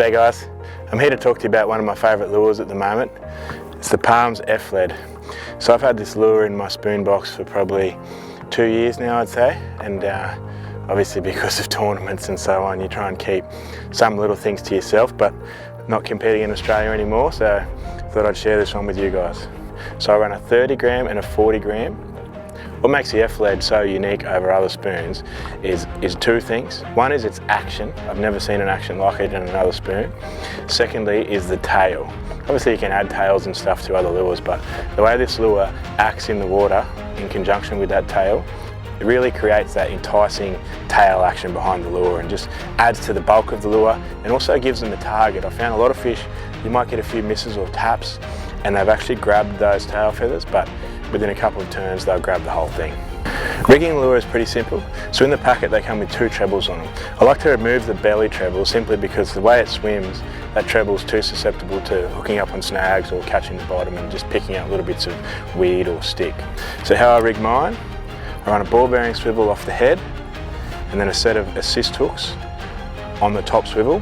G'day guys, I'm here to talk to you about one of my favourite lures at the moment. It's the Palms F-Lead. So I've had this lure in my spoon box for probably 2 years now, I'd say, and obviously because of tournaments and so on, you try and keep some little things to yourself, but not competing in Australia anymore, so I thought I'd share this one with you guys. So I run a 30 gram and a 40 gram. What makes the F-Lead so unique over other spoons is two things. One is its action. I've never seen an action like it in another spoon. Secondly is the tail. Obviously you can add tails and stuff to other lures, but the way this lure acts in the water in conjunction with that tail, it really creates that enticing tail action behind the lure and just adds to the bulk of the lure and also gives them a target. I found a lot of fish, you might get a few misses or taps and they've actually grabbed those tail feathers, but within a couple of turns they'll grab the whole thing. Rigging the lure is pretty simple. So in the packet they come with 2 trebles on them. I like to remove the belly treble simply because the way it swims, that treble is too susceptible to hooking up on snags or catching the bottom and just picking up little bits of weed or stick. So how I rig mine, I run a ball bearing swivel off the head and then a set of assist hooks on the top swivel.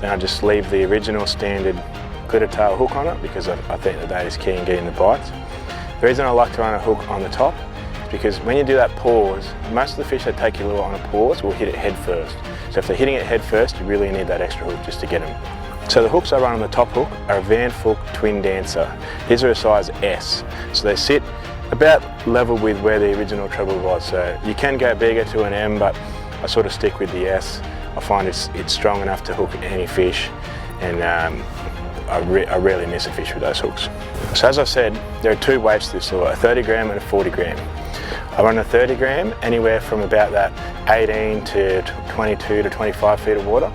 Then I just leave the original standard glitter tail hook on it because I think that is key in getting the bites. The reason I like to run a hook on the top is because when you do that pause, most of the fish that take your lure on a pause will hit it head first. So if they're hitting it head first, you really need that extra hook just to get them. So the hooks I run on the top hook are a Van Fulk Twin Dancer. These are a size S, so they sit about level with where the original treble was. So you can go bigger to an M, but I sort of stick with the S. I find it's strong enough to hook any fish, and I rarely miss a fish with those hooks. So as I said, there are 2 weights to this lure, a 30 gram and a 40 gram. I run a 30 gram anywhere from about that 18 to 22 to 25 feet of water,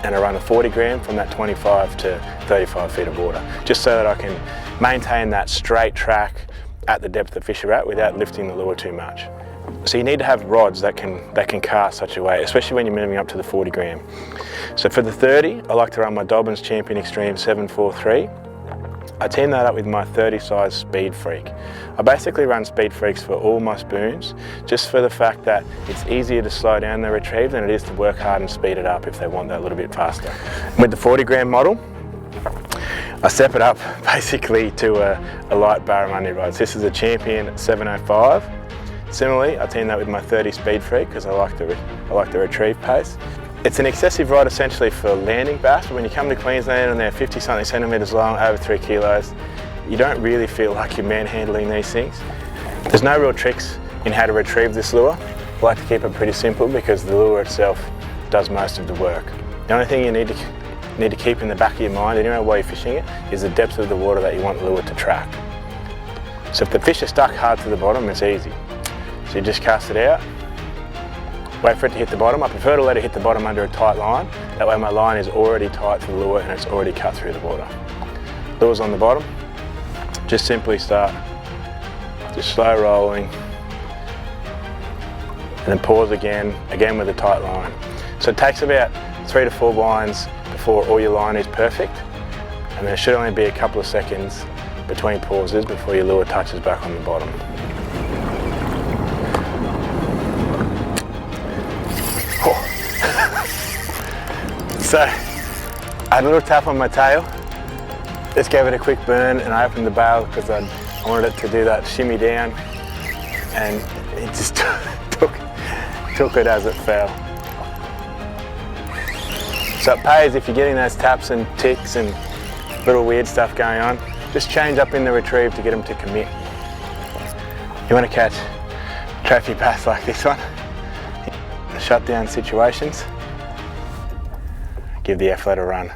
and I run a 40 gram from that 25 to 35 feet of water, just so that I can maintain that straight track at the depth the fish are at without lifting the lure too much. So you need to have rods that can cast such a weight, especially when you're moving up to the 40 gram. So for the 30, I like to run my Dobyns Champion Extreme 743. I team that up with my 30 size Speedfreak. I basically run Speedfreaks for all my spoons, just for the fact that it's easier to slow down the retrieve than it is to work hard and speed it up if they want that little bit faster. With the 40 gram model, I step it up basically to a light barramundi rod. This is a Champion 705. Similarly, I team that with my 30 Speedfreak because I like the retrieve pace. It's an excessive rod essentially for landing bass, but when you come to Queensland and they're 50 something centimetres long, over 3 kilos, you don't really feel like you're manhandling these things. There's no real tricks in how to retrieve this lure. I like to keep it pretty simple because the lure itself does most of the work. The only thing you need to keep in the back of your mind anyway while you're fishing it is the depth of the water that you want the lure to track. So if the fish are stuck hard to the bottom, it's easy. So you just cast it out, wait for it to hit the bottom. I prefer to let it hit the bottom under a tight line. That way my line is already tight to the lure and it's already cut through the water. Lure's on the bottom. Just simply start just slow rolling and then pause again with a tight line. So it takes about 3 to 4 winds before all your line is perfect, and there should only be a couple of seconds between pauses before your lure touches back on the bottom. So I had a little tap on my tail, just gave it a quick burn, and I opened the bail because I wanted it to do that shimmy down, and it just took it as it fell. So it pays if you're getting those taps and ticks and little weird stuff going on, just change up in the retrieve to get them to commit. You want to catch trophy bass like this one, shutdown situations, give the F-Lead a run.